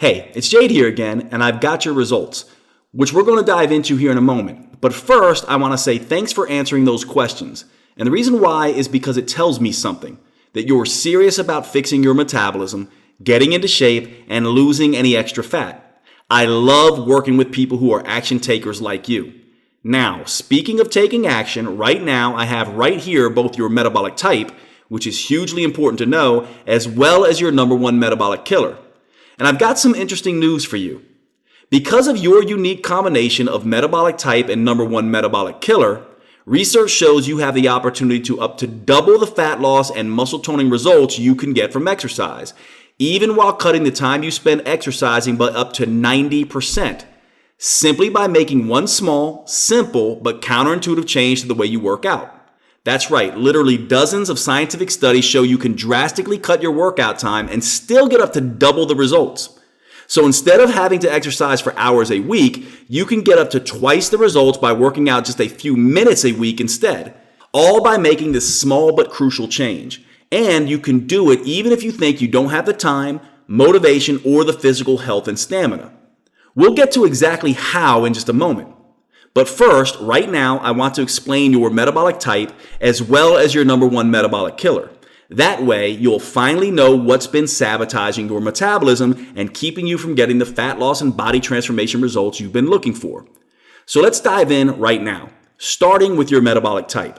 Hey, it's Jade here again, and I've got your results, which we're going to dive into here in a moment. But first, I want to say thanks for answering those questions. And the reason why is because it tells me something, that you're serious about fixing your metabolism, getting into shape, and losing any extra fat. I love working with people who are action takers like you. Now, speaking of taking action, right now I have right here both your metabolic type, which is hugely important to know, as well as your number one metabolic killer. And I've got some interesting news for you. Because of your unique combination of metabolic type and number one metabolic killer, research shows you have the opportunity to up to double the fat loss and muscle toning results you can get from exercise, even while cutting the time you spend exercising by up to 90%, simply by making one small, simple, but counterintuitive change to the way you work out. That's right, literally dozens of scientific studies show you can drastically cut your workout time and still get up to double the results. So instead of having to exercise for hours a week, you can get up to twice the results by working out just a few minutes a week instead, all by making this small but crucial change. And you can do it even if you think you don't have the time, motivation, or the physical health and stamina. We'll get to exactly how in just a moment. But first, right now, I want to explain your metabolic type as well as your number one metabolic killer. That way, you'll finally know what's been sabotaging your metabolism and keeping you from getting the fat loss and body transformation results you've been looking for. So let's dive in right now, starting with your metabolic type.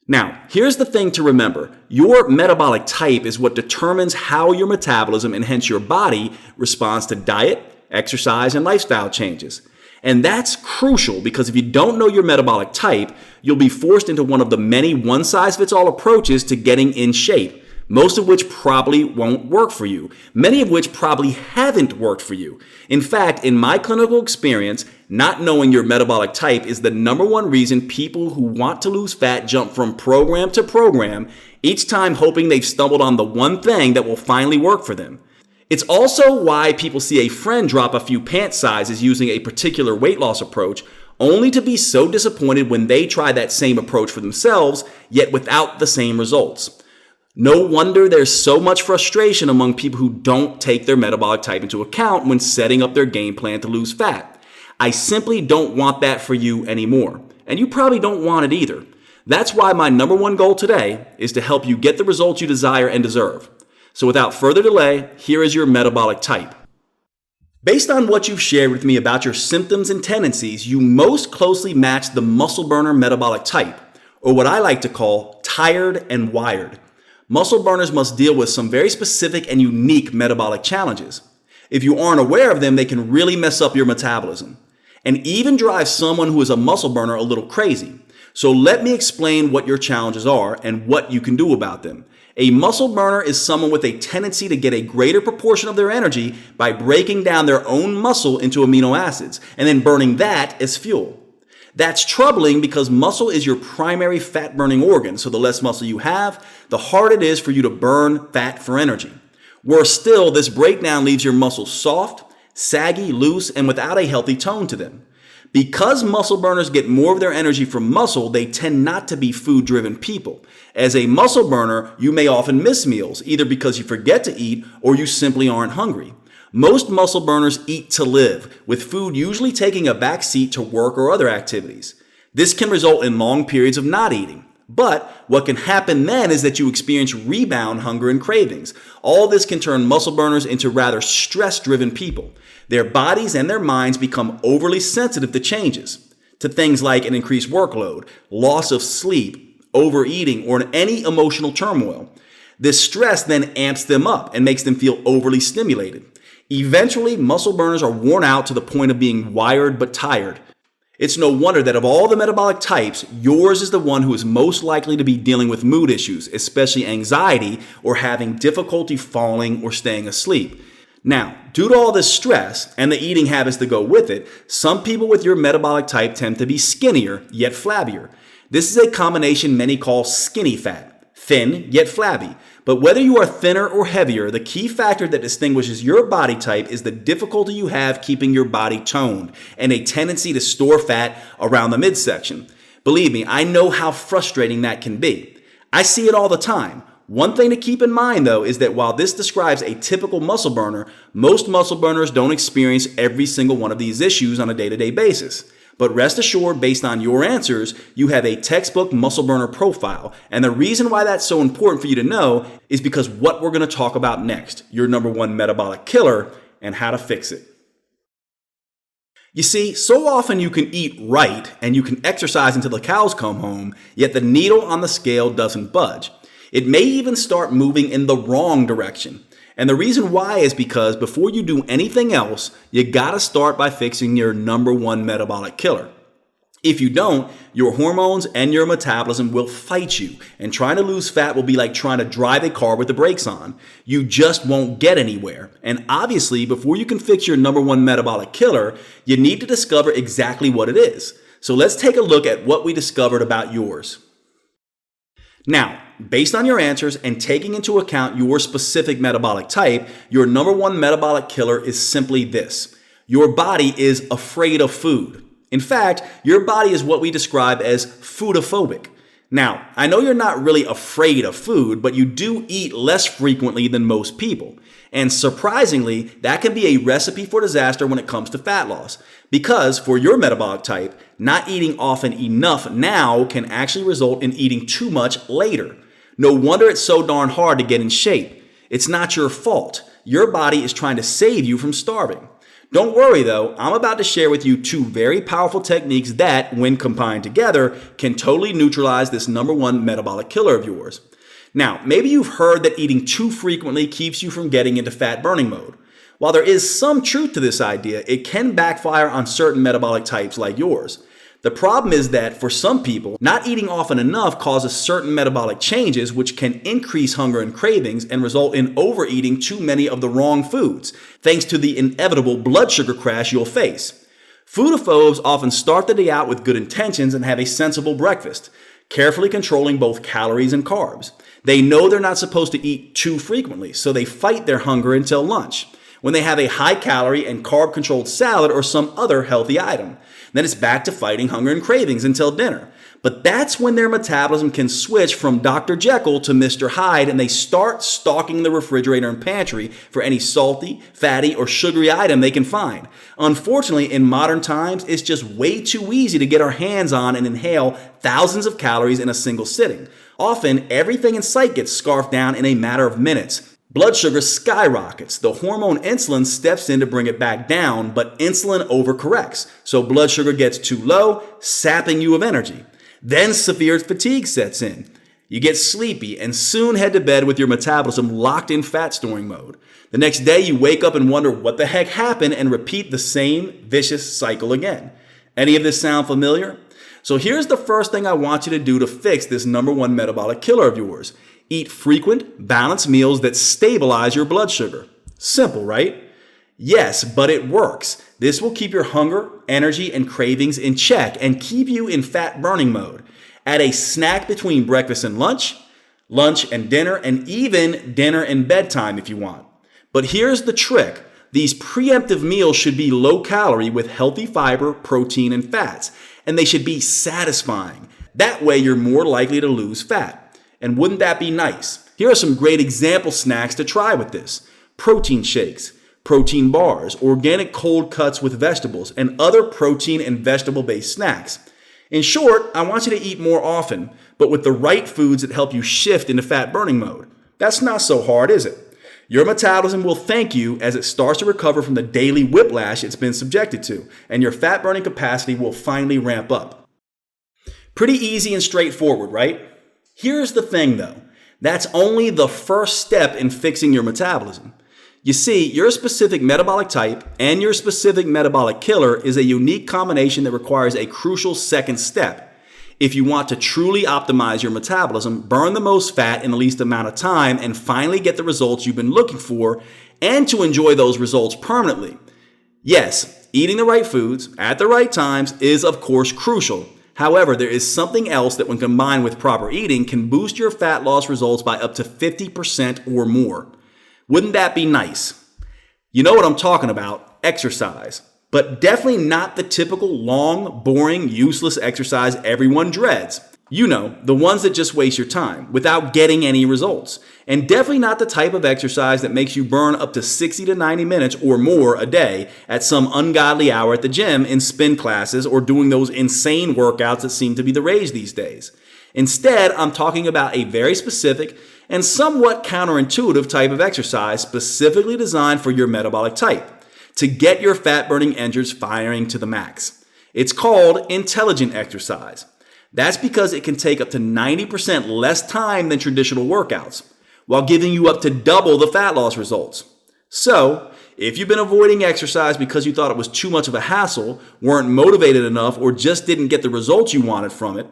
Now, here's the thing to remember. Your metabolic type is what determines how your metabolism and hence your body responds to diet, exercise, and lifestyle changes. And that's crucial because if you don't know your metabolic type, you'll be forced into one of the many one-size-fits-all approaches to getting in shape, most of which probably won't work for you, many of which probably haven't worked for you. In fact, in my clinical experience, not knowing your metabolic type is the number one reason people who want to lose fat jump from program to program, each time hoping they've stumbled on the one thing that will finally work for them. It's also why people see a friend drop a few pant sizes using a particular weight loss approach, only to be so disappointed when they try that same approach for themselves, yet without the same results. No wonder there's so much frustration among people who don't take their metabolic type into account when setting up their game plan to lose fat. I simply don't want that for you anymore, and you probably don't want it either. That's why my number one goal today is to help you get the results you desire and deserve. So without further delay, here is your metabolic type. Based on what you've shared with me about your symptoms and tendencies, you most closely match the muscle burner metabolic type, or what I like to call tired and wired. Muscle burners must deal with some very specific and unique metabolic challenges. If you aren't aware of them, they can really mess up your metabolism and even drive someone who is a muscle burner a little crazy. So let me explain what your challenges are and what you can do about them. A muscle burner is someone with a tendency to get a greater proportion of their energy by breaking down their own muscle into amino acids and then burning that as fuel. That's troubling because muscle is your primary fat burning organ, so the less muscle you have, the harder it is for you to burn fat for energy. Worse still, this breakdown leaves your muscles soft, saggy, loose, and without a healthy tone to them. Because muscle burners get more of their energy from muscle, they tend not to be food-driven people. As a muscle burner, you may often miss meals, either because you forget to eat or you simply aren't hungry. Most muscle burners eat to live, with food usually taking a back seat to work or other activities. This can result in long periods of not eating. But what can happen then is that you experience rebound hunger and cravings. All this can turn muscle burners into rather stress-driven people. Their bodies and their minds become overly sensitive to changes, to things like an increased workload, loss of sleep, overeating, or any emotional turmoil. This stress then amps them up and makes them feel overly stimulated. Eventually, muscle burners are worn out to the point of being wired but tired. It's no wonder that of all the metabolic types, yours is the one who is most likely to be dealing with mood issues, especially anxiety or having difficulty falling or staying asleep. Now, due to all this stress and the eating habits that go with it, some people with your metabolic type tend to be skinnier yet flabbier. This is a combination many call skinny fat, thin yet flabby. But whether you are thinner or heavier, the key factor that distinguishes your body type is the difficulty you have keeping your body toned and a tendency to store fat around the midsection. Believe me, I know how frustrating that can be. I see it all the time. One thing to keep in mind though is that while this describes a typical muscle burner, most muscle burners don't experience every single one of these issues on a day-to-day basis. But rest assured, based on your answers, you have a textbook muscle burner profile. And the reason why that's so important for you to know is because what we're going to talk about next, your number one metabolic killer and how to fix it. You see, so often you can eat right and you can exercise until the cows come home, yet the needle on the scale doesn't budge. It may even start moving in the wrong direction. And the reason why is because before you do anything else, you gotta start by fixing your number one metabolic killer. If you don't, your hormones and your metabolism will fight you, and trying to lose fat will be like trying to drive a car with the brakes on. You just won't get anywhere. And obviously, before you can fix your number one metabolic killer, you need to discover exactly what it is. So let's take a look at what we discovered about yours. Now, based on your answers and taking into account your specific metabolic type, your number one metabolic killer is simply this. Your body is afraid of food. In fact, your body is what we describe as foodaphobic. Now, I know you're not really afraid of food, but you do eat less frequently than most people. And surprisingly, that can be a recipe for disaster when it comes to fat loss. Because for your metabolic type, not eating often enough now can actually result in eating too much later. No wonder it's so darn hard to get in shape. It's not your fault. Your body is trying to save you from starving. Don't worry though, I'm about to share with you two very powerful techniques that, when combined together, can totally neutralize this number one metabolic killer of yours. Now, maybe you've heard that eating too frequently keeps you from getting into fat burning mode. While there is some truth to this idea, it can backfire on certain metabolic types like yours. The problem is that for some people, not eating often enough causes certain metabolic changes which can increase hunger and cravings and result in overeating too many of the wrong foods, thanks to the inevitable blood sugar crash you'll face. Foodaphobes often start the day out with good intentions and have a sensible breakfast, carefully controlling both calories and carbs. They know they're not supposed to eat too frequently, so they fight their hunger until lunch, when they have a high-calorie and carb-controlled salad or some other healthy item. Then it's back to fighting hunger and cravings until dinner. But that's when their metabolism can switch from Dr. Jekyll to Mr. Hyde, and they start stalking the refrigerator and pantry for any salty, fatty, or sugary item they can find. Unfortunately, in modern times, it's just way too easy to get our hands on and inhale thousands of calories in a single sitting. Often, everything in sight gets scarfed down in a matter of minutes. Blood sugar skyrockets. The hormone insulin steps in to bring it back down, but insulin overcorrects. So blood sugar gets too low, sapping you of energy. Then severe fatigue sets in. You get sleepy and soon head to bed with your metabolism locked in fat storing mode. The next day you wake up and wonder what the heck happened and repeat the same vicious cycle again. Any of this sound familiar? So here's the first thing I want you to do to fix this number one metabolic killer of yours. Eat frequent, balanced meals that stabilize your blood sugar. Simple, right? Yes, but it works. This will keep your hunger, energy, and cravings in check and keep you in fat burning mode. Add a snack between breakfast and lunch and dinner, and even dinner and bedtime if you want. But here's the trick. These preemptive meals should be low calorie with healthy fiber, protein, and fats, and they should be satisfying. That way you're more likely to lose fat. And wouldn't that be nice? Here are some great example snacks to try with this. Protein shakes, protein bars, organic cold cuts with vegetables, and other protein and vegetable-based snacks. In short, I want you to eat more often, but with the right foods that help you shift into fat burning mode. That's not so hard, is it? Your metabolism will thank you as it starts to recover from the daily whiplash it's been subjected to, and your fat burning capacity will finally ramp up. Pretty easy and straightforward, right? Here's the thing though, that's only the first step in fixing your metabolism. You see, your specific metabolic type and your specific metabolic killer is a unique combination that requires a crucial second step. If you want to truly optimize your metabolism, burn the most fat in the least amount of time, and finally get the results you've been looking for, and to enjoy those results permanently. Yes, eating the right foods at the right times is of course crucial. However, there is something else that when combined with proper eating can boost your fat loss results by up to 50% or more. Wouldn't that be nice? You know what I'm talking about, exercise. But definitely not the typical long, boring, useless exercise everyone dreads. You know, the ones that just waste your time without getting any results. And definitely not the type of exercise that makes you burn up to 60 to 90 minutes or more a day at some ungodly hour at the gym in spin classes or doing those insane workouts that seem to be the rage these days. Instead, I'm talking about a very specific and somewhat counterintuitive type of exercise specifically designed for your metabolic type to get your fat-burning engines firing to the max. It's called intelligent exercise. That's because it can take up to 90% less time than traditional workouts, while giving you up to double the fat loss results. So, if you've been avoiding exercise because you thought it was too much of a hassle, weren't motivated enough, or just didn't get the results you wanted from it,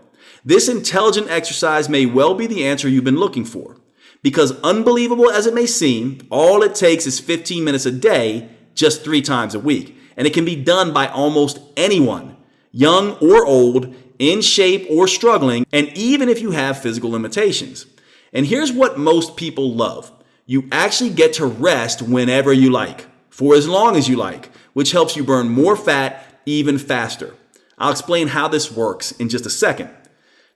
this intelligent exercise may well be the answer you've been looking for. Because unbelievable as it may seem, all it takes is 15 minutes a day, just 3 times a week. And it can be done by almost anyone, young or old, in shape or struggling, and even if you have physical limitations. And here's what most people love. You actually get to rest whenever you like, for as long as you like, which helps you burn more fat even faster. I'll explain how this works in just a second.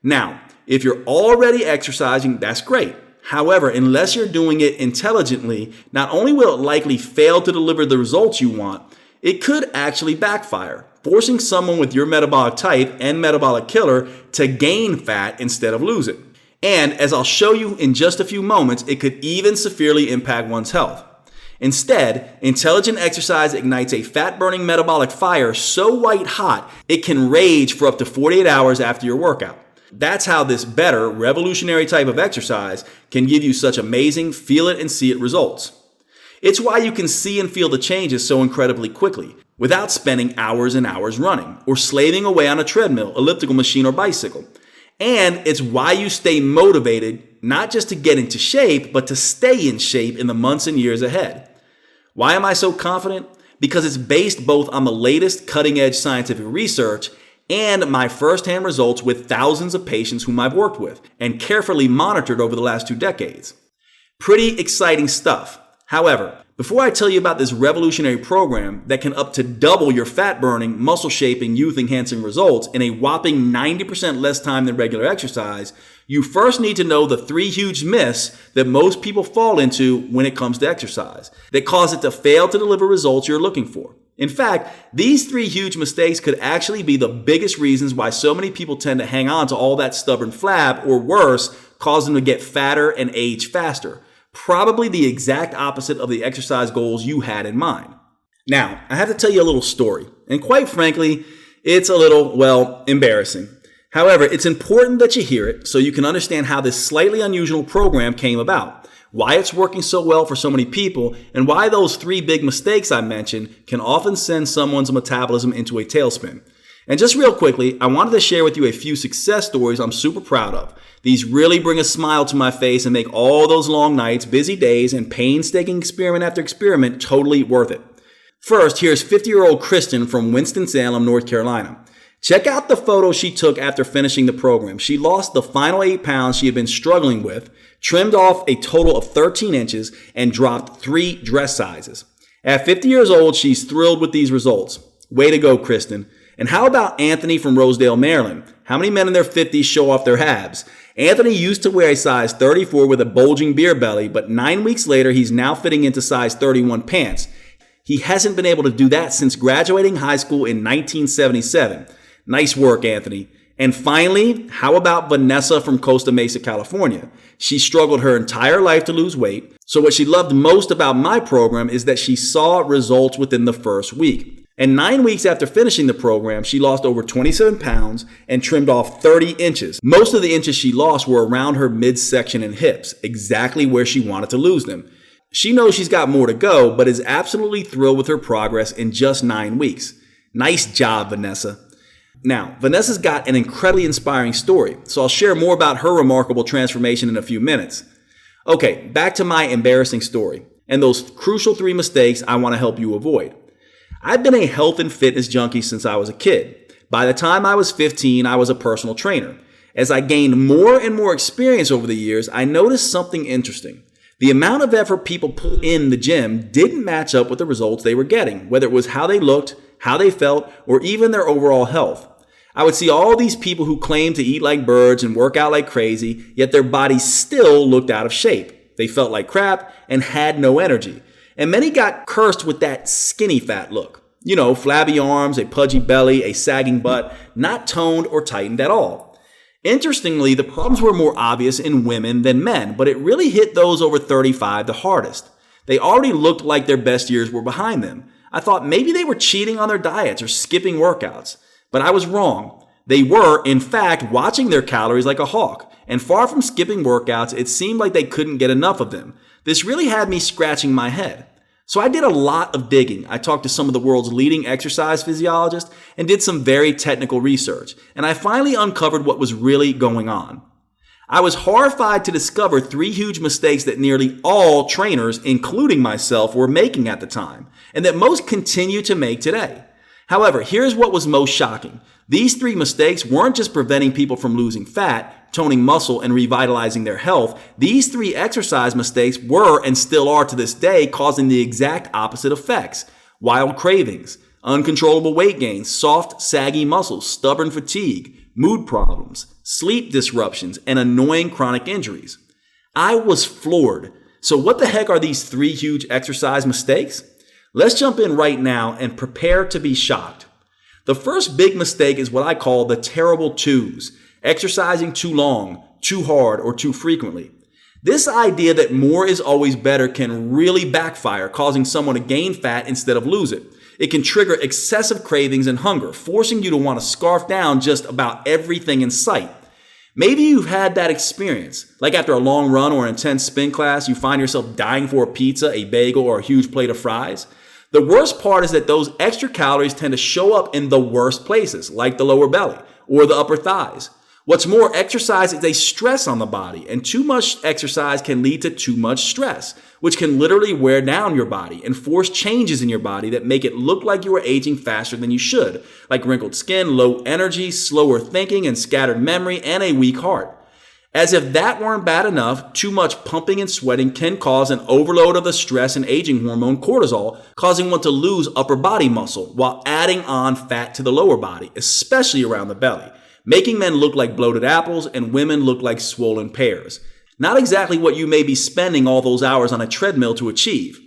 Now, if you're already exercising, that's great. However, unless you're doing it intelligently, not only will it likely fail to deliver the results you want, it could actually backfire, forcing someone with your metabolic type and metabolic killer to gain fat instead of lose it. And as I'll show you in just a few moments, it could even severely impact one's health. Instead, intelligent exercise ignites a fat-burning metabolic fire so white hot, it can rage for up to 48 hours after your workout. That's how this better, revolutionary type of exercise can give you such amazing feel it and see it results. It's why you can see and feel the changes so incredibly quickly, without spending hours and hours running, or slaving away on a treadmill, elliptical machine, or bicycle. And it's why you stay motivated, not just to get into shape, but to stay in shape in the months and years ahead. Why am I so confident? Because it's based both on the latest cutting-edge scientific research and my firsthand results with thousands of patients whom I've worked with and carefully monitored over the last 2 decades. Pretty exciting stuff. However, before I tell you about this revolutionary program that can up to double your fat-burning, muscle-shaping, youth-enhancing results in a whopping 90% less time than regular exercise, you first need to know the 3 huge myths that most people fall into when it comes to exercise that cause it to fail to deliver results you're looking for. In fact, these 3 huge mistakes could actually be the biggest reasons why so many people tend to hang on to all that stubborn flab, or worse, cause them to get fatter and age faster. Probably the exact opposite of the exercise goals you had in mind. Now, I have to tell you a little story, and quite frankly, it's a little, embarrassing. However, it's important that you hear it so you can understand how this slightly unusual program came about, why it's working so well for so many people, and why those 3 big mistakes I mentioned can often send someone's metabolism into a tailspin. And just real quickly, I wanted to share with you a few success stories I'm super proud of. These really bring a smile to my face and make all those long nights, busy days, and painstaking experiment after experiment totally worth it. First, here's 50-year-old Kristen from Winston-Salem, North Carolina. Check out the photo she took after finishing the program. She lost the final 8 pounds she had been struggling with, trimmed off a total of 13 inches, and dropped 3 dress sizes. At 50 years old, she's thrilled with these results. Way to go, Kristen. And how about Anthony from Rosedale, Maryland? How many men in their 50s show off their abs? Anthony used to wear a size 34 with a bulging beer belly, but 9 weeks later, he's now fitting into size 31 pants. He hasn't been able to do that since graduating high school in 1977. Nice work, Anthony. And finally, how about Vanessa from Costa Mesa, California? She struggled her entire life to lose weight. So what she loved most about my program is that she saw results within the first week. And 9 weeks after finishing the program, she lost over 27 pounds and trimmed off 30 inches. Most of the inches she lost were around her midsection and hips, exactly where she wanted to lose them. She knows she's got more to go, but is absolutely thrilled with her progress in just 9 weeks. Nice job, Vanessa. Now, Vanessa's got an incredibly inspiring story, so I'll share more about her remarkable transformation in a few minutes. Okay, back to my embarrassing story and those crucial 3 mistakes I want to help you avoid. I've been a health and fitness junkie since I was a kid. By the time I was 15, I was a personal trainer. As I gained more and more experience over the years, I noticed something interesting. The amount of effort people put in the gym didn't match up with the results they were getting, whether it was how they looked, how they felt, or even their overall health. I would see all these people who claimed to eat like birds and work out like crazy, yet their bodies still looked out of shape. They felt like crap and had no energy. And many got cursed with that skinny fat look. You know, flabby arms, a pudgy belly, a sagging butt, not toned or tightened at all. Interestingly, the problems were more obvious in women than men, but it really hit those over 35 the hardest. They already looked like their best years were behind them. I thought maybe they were cheating on their diets or skipping workouts. But I was wrong. They were, in fact, watching their calories like a hawk. And far from skipping workouts, it seemed like they couldn't get enough of them. This really had me scratching my head. So I did a lot of digging. I talked to some of the world's leading exercise physiologists and did some very technical research. And I finally uncovered what was really going on. I was horrified to discover 3 huge mistakes that nearly all trainers, including myself, were making at the time, and that most continue to make today. However, here's what was most shocking. These 3 mistakes weren't just preventing people from losing fat, toning muscle, and revitalizing their health. These 3 exercise mistakes were, and still are to this day, causing the exact opposite effects. Wild cravings, uncontrollable weight gain, soft, saggy muscles, stubborn fatigue, mood problems, sleep disruptions, and annoying chronic injuries. I was floored. So what the heck are these 3 huge exercise mistakes? Let's jump in right now and prepare to be shocked. The first big mistake is what I call the terrible twos, exercising too long, too hard, or too frequently. This idea that more is always better can really backfire, causing someone to gain fat instead of lose it. It can trigger excessive cravings and hunger, forcing you to want to scarf down just about everything in sight. Maybe you've had that experience. Like after a long run or an intense spin class, you find yourself dying for a pizza, a bagel, or a huge plate of fries. The worst part is that those extra calories tend to show up in the worst places, like the lower belly or the upper thighs. What's more, exercise is a stress on the body, and too much exercise can lead to too much stress, which can literally wear down your body and force changes in your body that make it look like you are aging faster than you should, like wrinkled skin, low energy, slower thinking, and scattered memory, and a weak heart. As if that weren't bad enough, too much pumping and sweating can cause an overload of the stress and aging hormone cortisol, causing one to lose upper body muscle while adding on fat to the lower body, especially around the belly, making men look like bloated apples and women look like swollen pears. Not exactly what you may be spending all those hours on a treadmill to achieve.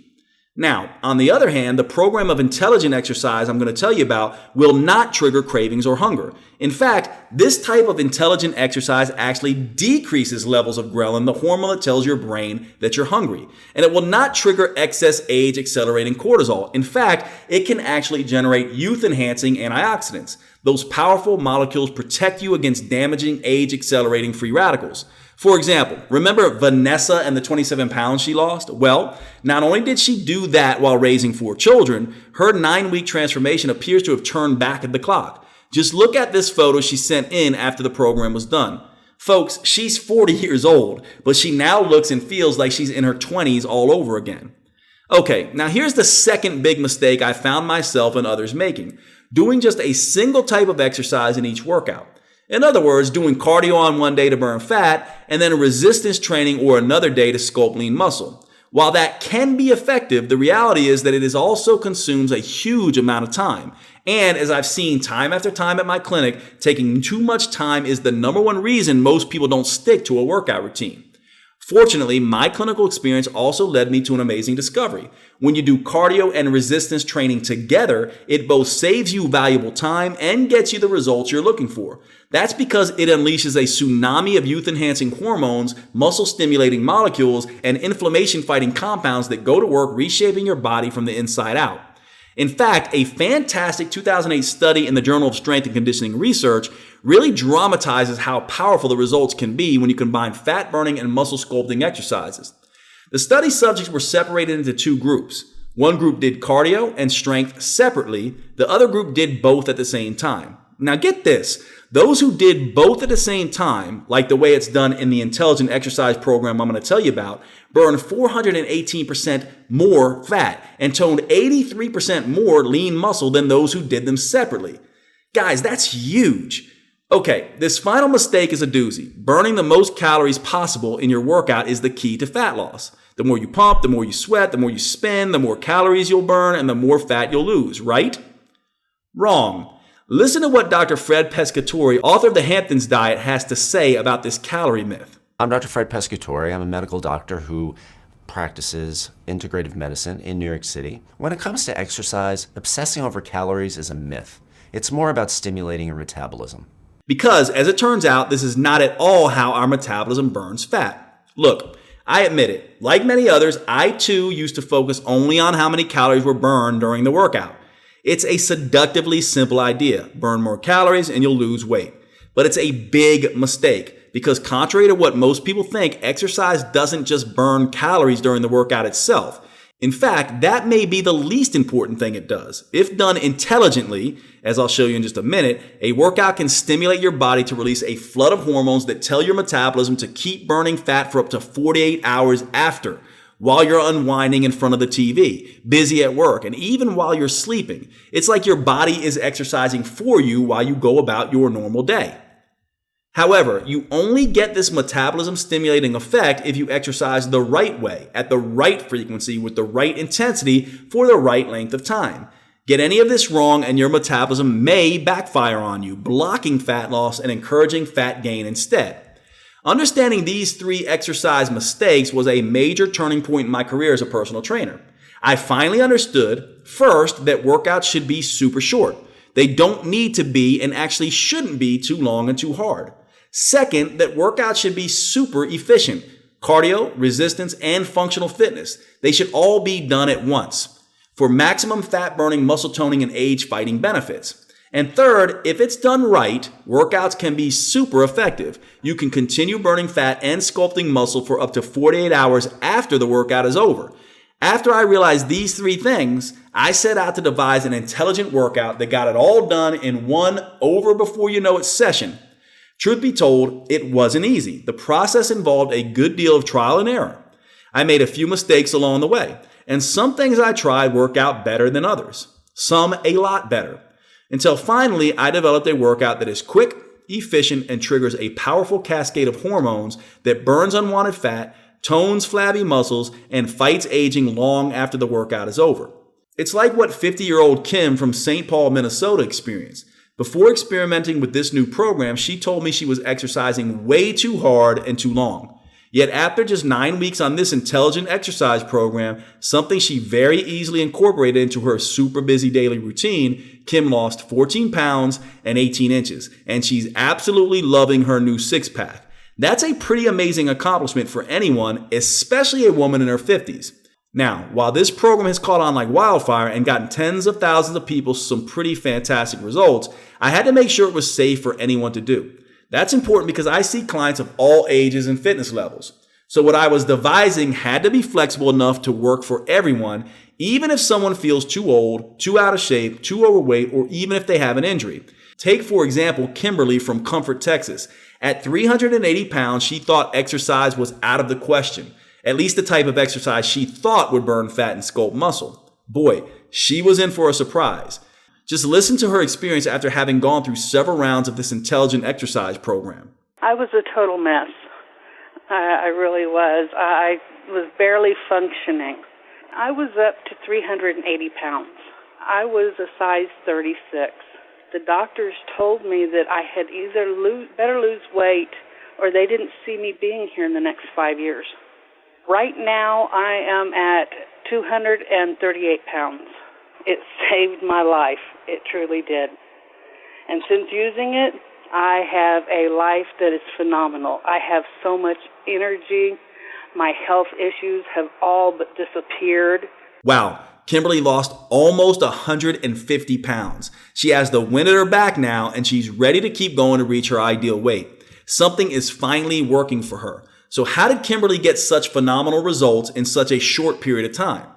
Now, on the other hand, the program of intelligent exercise I'm going to tell you about will not trigger cravings or hunger. In fact, this type of intelligent exercise actually decreases levels of ghrelin, the hormone that tells your brain that you're hungry. And it will not trigger excess age-accelerating cortisol. In fact, it can actually generate youth-enhancing antioxidants. Those powerful molecules protect you against damaging age-accelerating free radicals. For example, remember Vanessa and the 27 pounds she lost? Well, not only did she do that while raising 4 children, her 9-week transformation appears to have turned back at the clock. Just look at this photo she sent in after the program was done. Folks, she's 40 years old, but she now looks and feels like she's in her 20s all over again. Okay, now here's the second big mistake I found myself and others making: doing just a single type of exercise in each workout. In other words, doing cardio on one day to burn fat and then resistance training or another day to sculpt lean muscle. While that can be effective, the reality is that it also consumes a huge amount of time. And as I've seen time after time at my clinic, taking too much time is the number one reason most people don't stick to a workout routine. Fortunately, my clinical experience also led me to an amazing discovery. When you do cardio and resistance training together, it both saves you valuable time and gets you the results you're looking for. That's because it unleashes a tsunami of youth-enhancing hormones, muscle-stimulating molecules, and inflammation-fighting compounds that go to work reshaping your body from the inside out. In fact, a fantastic 2008 study in the Journal of Strength and Conditioning Research really dramatizes how powerful the results can be when you combine fat-burning and muscle sculpting exercises. The study subjects were separated into 2 groups. One group did cardio and strength separately. The other group did both at the same time. Now get this, those who did both at the same time, like the way it's done in the intelligent exercise program I'm going to tell you about, burned 418% more fat and toned 83% more lean muscle than those who did them separately. Guys, that's huge. Okay, this final mistake is a doozy. Burning the most calories possible in your workout is the key to fat loss. The more you pump, the more you sweat, the more you spin, the more calories you'll burn, and the more fat you'll lose, right? Wrong. Listen to what Dr. Fred Pescatore, author of the Hamptons Diet, has to say about this calorie myth. I'm Dr. Fred Pescatore. I'm a medical doctor who practices integrative medicine in New York City. When it comes to exercise, obsessing over calories is a myth. It's more about stimulating your metabolism. Because, as it turns out, this is not at all how our metabolism burns fat. Look, I admit it. Like many others, I too used to focus only on how many calories were burned during the workout. It's a seductively simple idea. Burn more calories and you'll lose weight. But it's a big mistake because, contrary to what most people think, exercise doesn't just burn calories during the workout itself. In fact, that may be the least important thing it does. If done intelligently, as I'll show you in just a minute, a workout can stimulate your body to release a flood of hormones that tell your metabolism to keep burning fat for up to 48 hours after, while you're unwinding in front of the TV, busy at work, and even while you're sleeping. It's like your body is exercising for you while you go about your normal day. However, you only get this metabolism stimulating effect if you exercise the right way, at the right frequency, with the right intensity, for the right length of time. Get any of this wrong and your metabolism may backfire on you, blocking fat loss and encouraging fat gain instead. Understanding these 3 exercise mistakes was a major turning point in my career as a personal trainer. I finally understood, first, that workouts should be super short. They don't need to be and actually shouldn't be too long and too hard. Second, that workouts should be super efficient. Cardio, resistance, and functional fitness. They should all be done at once for maximum fat burning, muscle toning, and age fighting benefits. And third, if it's done right, workouts can be super effective. You can continue burning fat and sculpting muscle for up to 48 hours after the workout is over. After I realized these 3 things, I set out to devise an intelligent workout that got it all done in one over before you know it session. Truth be told, it wasn't easy. The process involved a good deal of trial and error. I made a few mistakes along the way, and some things I tried work out better than others. Some a lot better. Until finally, I developed a workout that is quick, efficient, and triggers a powerful cascade of hormones that burns unwanted fat, tones flabby muscles, and fights aging long after the workout is over. It's like what 50-year-old Kim from St. Paul, Minnesota experienced. Before experimenting with this new program, she told me she was exercising way too hard and too long. Yet after just 9 weeks on this intelligent exercise program, something she very easily incorporated into her super busy daily routine, Kim lost 14 pounds and 18 inches, and she's absolutely loving her new six-pack. That's a pretty amazing accomplishment for anyone, especially a woman in her 50s. Now, while this program has caught on like wildfire and gotten tens of thousands of people some pretty fantastic results, I had to make sure it was safe for anyone to do. That's important because I see clients of all ages and fitness levels. So what I was devising had to be flexible enough to work for everyone, even if someone feels too old, too out of shape, too overweight, or even if they have an injury. Take, for example, Kimberly from Comfort, Texas. At 380 pounds, she thought exercise was out of the question. At least the type of exercise she thought would burn fat and sculpt muscle. Boy, she was in for a surprise. Just listen to her experience after having gone through several rounds of this intelligent exercise program. I was a total mess. I really was. I was barely functioning. I was up to 380 pounds. I was a size 36. The doctors told me that I had either better lose weight or they didn't see me being here in the next 5 years. Right now, I am at 238 pounds. It saved my life. It truly did. And since using it, I have a life that is phenomenal. I have so much energy. My health issues have all but disappeared. Wow, Kimberly lost almost 150 pounds. She has the wind at her back now, and she's ready to keep going to reach her ideal weight. Something is finally working for her. So how did Kimberly get such phenomenal results in such a short period of time?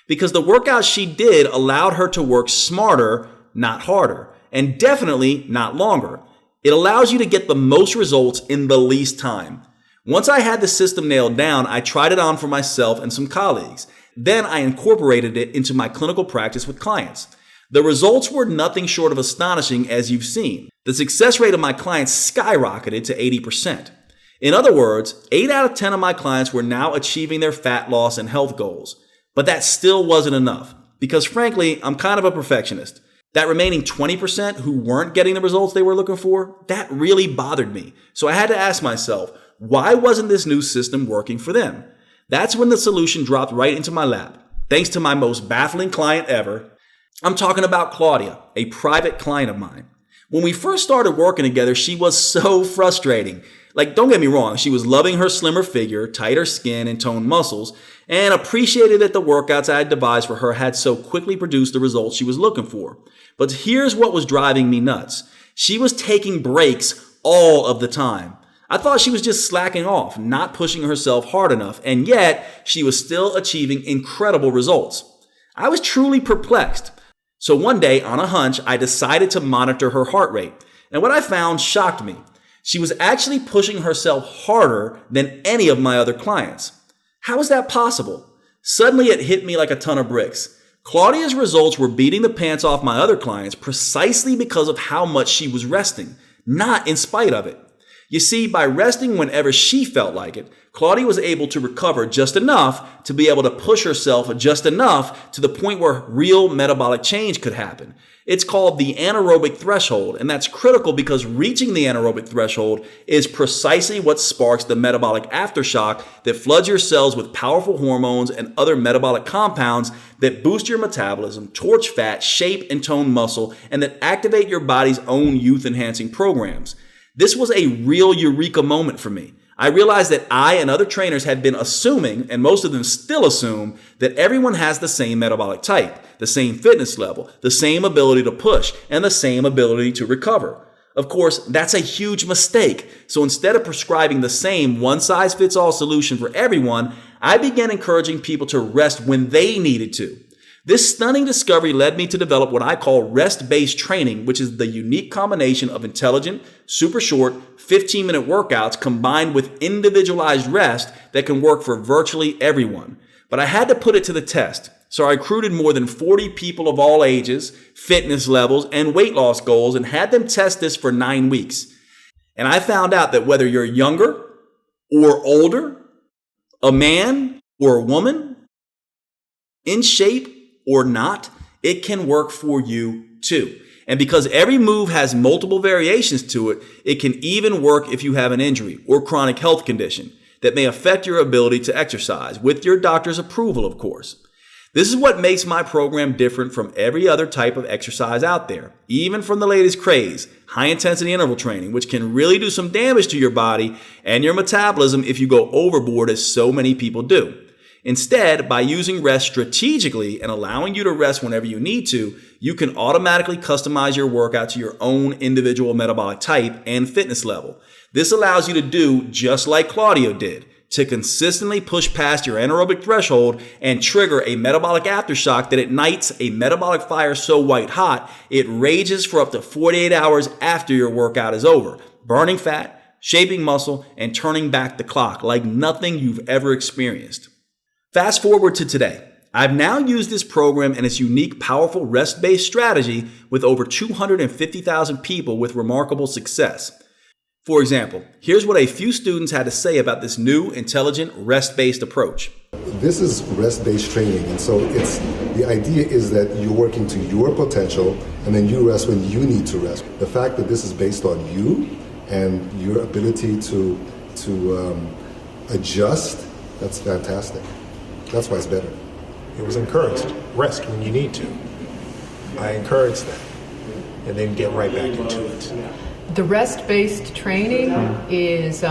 Because the workouts she did allowed her to work smarter, not harder, and definitely not longer. It allows you to get the most results in the least time. Once I had the system nailed down, I tried it on for myself and some colleagues. Then I incorporated it into my clinical practice with clients. The results were nothing short of astonishing, as you've seen. The success rate of my clients skyrocketed to 80%. In other words, 8 out of 10 of my clients were now achieving their fat loss and health goals. But that still wasn't enough, because frankly, I'm kind of a perfectionist. That remaining 20% who weren't getting the results they were looking for, that really bothered me. So I had to ask myself, why wasn't this new system working for them? That's when the solution dropped right into my lap, thanks to my most baffling client ever. I'm talking about Claudia, a private client of mine. When we first started working together, she was so frustrating. Like, don't get me wrong, she was loving her slimmer figure, tighter skin, and toned muscles, and appreciated that the workouts I had devised for her had so quickly produced the results she was looking for. But here's what was driving me nuts. She was taking breaks all of the time. I thought she was just slacking off, not pushing herself hard enough, and yet she was still achieving incredible results. I was truly perplexed. So one day, on a hunch, I decided to monitor her heart rate. And what I found shocked me. She was actually pushing herself harder than any of my other clients. How is that possible? Suddenly it hit me like a ton of bricks. Claudia's results were beating the pants off my other clients precisely because of how much she was resting, not in spite of it. You see, by resting whenever she felt like it, Claudia was able to recover just enough to be able to push herself just enough to the point where real metabolic change could happen. It's called the anaerobic threshold, and that's critical because reaching the anaerobic threshold is precisely what sparks the metabolic aftershock that floods your cells with powerful hormones and other metabolic compounds that boost your metabolism, torch fat, shape and tone muscle, and that activate your body's own youth-enhancing programs. This was a real eureka moment for me. I realized that I and other trainers had been assuming, and most of them still assume, that everyone has the same metabolic type, the same fitness level, the same ability to push, and the same ability to recover. Of course, that's a huge mistake. So instead of prescribing the same one-size-fits-all solution for everyone, I began encouraging people to rest when they needed to. This stunning discovery led me to develop what I call rest-based training, which is the unique combination of intelligent, super short, 15-minute workouts combined with individualized rest that can work for virtually everyone. But I had to put it to the test. So I recruited more than 40 people of all ages, fitness levels, and weight loss goals and had them test this for 9 weeks. And I found out that whether you're younger or older, a man or a woman, in shape or not, it can work for you too. And because every move has multiple variations to it, it can even work if you have an injury or chronic health condition that may affect your ability to exercise, with your doctor's approval, of course. This is what makes my program different from every other type of exercise out there, even from the latest craze, high-intensity interval training, which can really do some damage to your body and your metabolism if you go overboard, as so many people do. Instead, by using rest strategically and allowing you to rest whenever you need to, you can automatically customize your workout to your own individual metabolic type and fitness level. This allows you to do just like Claudio did, to consistently push past your anaerobic threshold and trigger a metabolic aftershock that ignites a metabolic fire so white hot, it rages for up to 48 hours after your workout is over, burning fat, shaping muscle, and turning back the clock like nothing you've ever experienced. Fast forward to today. I've now used this program and its unique, powerful rest-based strategy with over 250,000 people with remarkable success. For example, here's what a few students had to say about this new, intelligent, rest-based approach. This is rest-based training, and so the idea is that you're working to your potential, and then you rest when you need to rest. The fact that this is based on you and your ability to adjust, that's fantastic. That's why it's better. It was encouraged. Rest when you need to. I encouraged that. And then get right back into it. The rest-based training is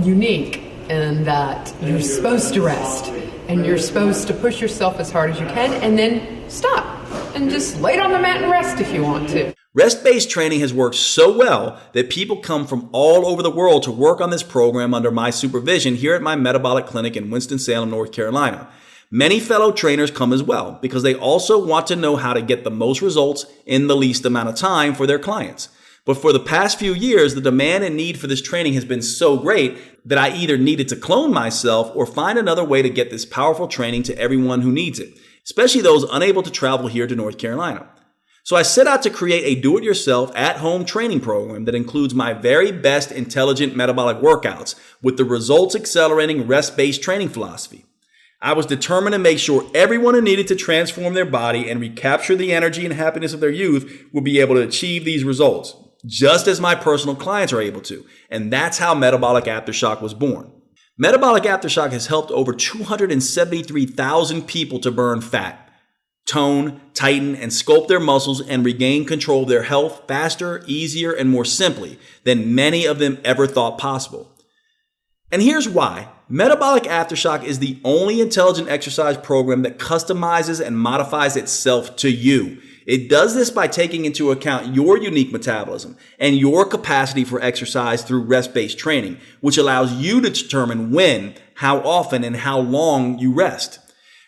unique in that you're supposed to rest. And you're supposed to push yourself as hard as you can and then stop. And just lay on the mat and rest if you want to. Rest-based training has worked so well that people come from all over the world to work on this program under my supervision here at my metabolic clinic in Winston-Salem, North Carolina. Many fellow trainers come as well because they also want to know how to get the most results in the least amount of time for their clients. But for the past few years, the demand and need for this training has been so great that I either needed to clone myself or find another way to get this powerful training to everyone who needs it, especially those unable to travel here to North Carolina. So I set out to create a do-it-yourself at-home training program that includes my very best intelligent metabolic workouts with the results-accelerating rest-based training philosophy. I was determined to make sure everyone who needed to transform their body and recapture the energy and happiness of their youth would be able to achieve these results, just as my personal clients are able to. And that's how Metabolic Aftershock was born. Metabolic Aftershock has helped over 273,000 people to burn fat, tone, tighten, and sculpt their muscles and regain control of their health faster, easier, and more simply than many of them ever thought possible. And here's why. Metabolic Aftershock is the only intelligent exercise program that customizes and modifies itself to you. It does this by taking into account your unique metabolism and your capacity for exercise through rest-based training, which allows you to determine when, how often, and how long you rest.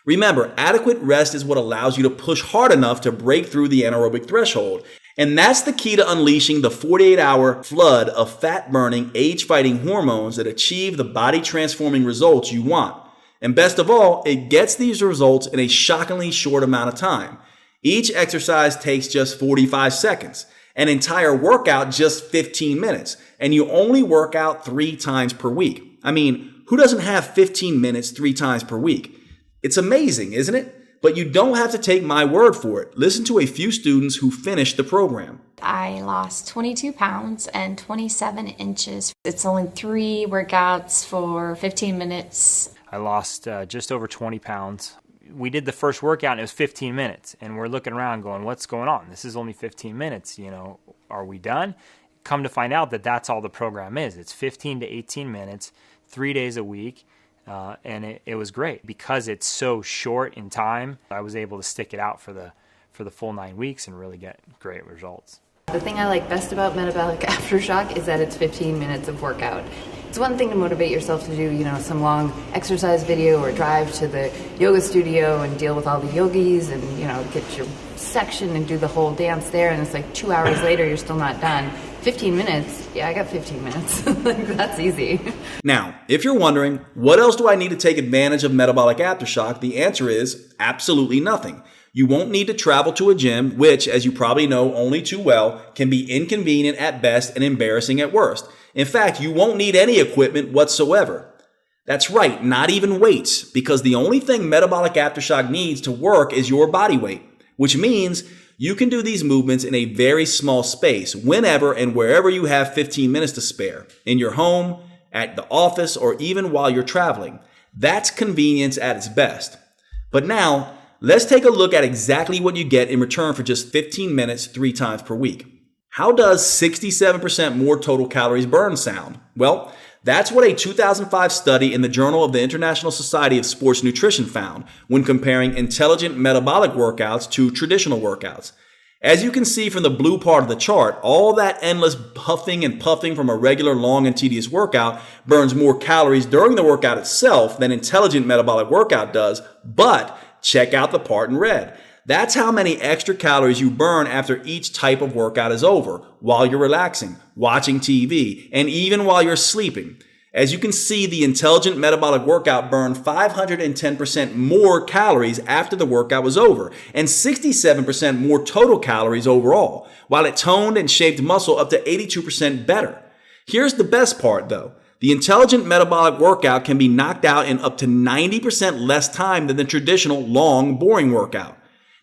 Remember, adequate rest is what allows you to push hard enough to break through the anaerobic threshold. And that's the key to unleashing the 48-hour flood of fat-burning, age-fighting hormones that achieve the body-transforming results you want. And best of all, it gets these results in a shockingly short amount of time. Each exercise takes just 45 seconds, an entire workout just 15 minutes, and you only work out 3 times per week. I mean, who doesn't have 15 minutes 3 times per week? It's amazing, isn't it? But you don't have to take my word for it. Listen to a few students who finished the program. I lost 22 pounds and 27 inches. It's only 3 workouts for 15 minutes. I lost just over 20 pounds. We did the first workout and it was 15 minutes. And we're looking around going, what's going on? This is only 15 minutes. Are we done? Come to find out that that's all the program is. It's 15 to 18 minutes, 3 days a week. And it was great because it's so short in time. I was able to stick it out for the full 9 weeks and really get great results. The thing I like best about Metabolic Aftershock is that it's 15 minutes of workout. It's one thing to motivate yourself to do, some long exercise video or drive to the yoga studio and deal with all the yogis and, get your section and do the whole dance there. And it's like 2 hours later, you're still not done. 15 minutes? Yeah, I got 15 minutes. That's easy. Now, if you're wondering, what else do I need to take advantage of Metabolic Aftershock? The answer is absolutely nothing. You won't need to travel to a gym, which, as you probably know only too well, can be inconvenient at best and embarrassing at worst. In fact, you won't need any equipment whatsoever. That's right, not even weights, because the only thing Metabolic Aftershock needs to work is your body weight, which means you can do these movements in a very small space, whenever and wherever you have 15 minutes to spare, in your home, at the office, or even while you're traveling. That's convenience at its best. But now, let's take a look at exactly what you get in return for just 15 minutes 3 times per week. How does 67% more total calories burned sound? Well, that's what a 2005 study in the Journal of the International Society of Sports Nutrition found when comparing intelligent metabolic workouts to traditional workouts. As you can see from the blue part of the chart, all that endless huffing and puffing from a regular long and tedious workout burns more calories during the workout itself than intelligent metabolic workout does, but check out the part in red. That's how many extra calories you burn after each type of workout is over, while you're relaxing, watching TV, and even while you're sleeping. As you can see, the intelligent metabolic workout burned 510% more calories after the workout was over, and 67% more total calories overall, while it toned and shaped muscle up to 82% better. Here's the best part though. The intelligent metabolic workout can be knocked out in up to 90% less time than the traditional long, boring workout.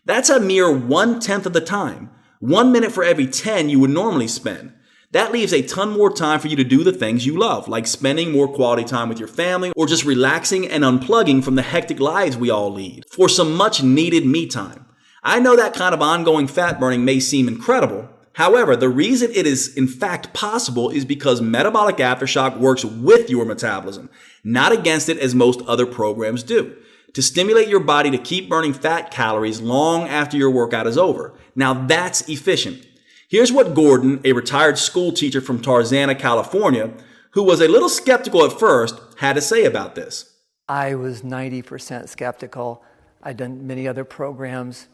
That's a mere 1/10 of the time. 1 minute for every 10 you would normally spend. That leaves a ton more time for you to do the things you love, like spending more quality time with your family or just relaxing and unplugging from the hectic lives we all lead for some much needed me time. I know that kind of ongoing fat burning may seem incredible. However, the reason it is in fact possible is because Metabolic Aftershock works with your metabolism, not against it as most other programs do, to stimulate your body to keep burning fat calories long after your workout is over. Now that's efficient. Here's what Gordon, a retired school teacher from Tarzana, California, who was a little skeptical at first, had to say about this. I was 90% skeptical. I'd done many other programs,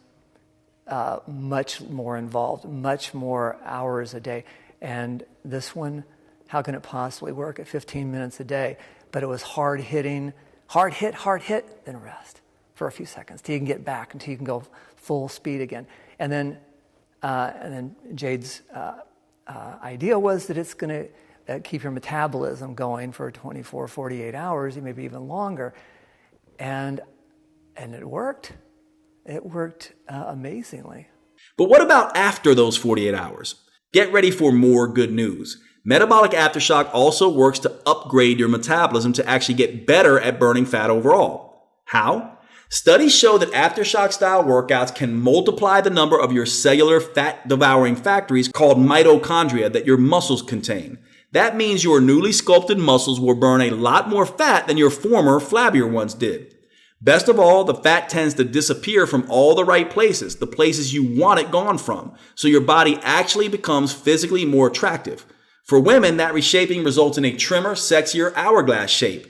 much more involved, much more hours a day. And this one, how can it possibly work at 15 minutes a day? But it was hard hitting, hard hit, then rest for a few seconds till you can get back, until you can go full speed again. And then Jade's idea was that it's going to keep your metabolism going for 24, 48 hours, maybe even longer. And it worked. It worked amazingly. But what about after those 48 hours? Get ready for more good news. Metabolic aftershock also works to upgrade your metabolism to actually get better at burning fat overall. How? Studies show that aftershock style workouts can multiply the number of your cellular fat devouring factories called mitochondria that your muscles contain. That means your newly sculpted muscles will burn a lot more fat than your former flabbier ones did. Best of all, the fat tends to disappear from all the right places, the places you want it gone from, so your body actually becomes physically more attractive. For women, that reshaping results in a trimmer, sexier hourglass shape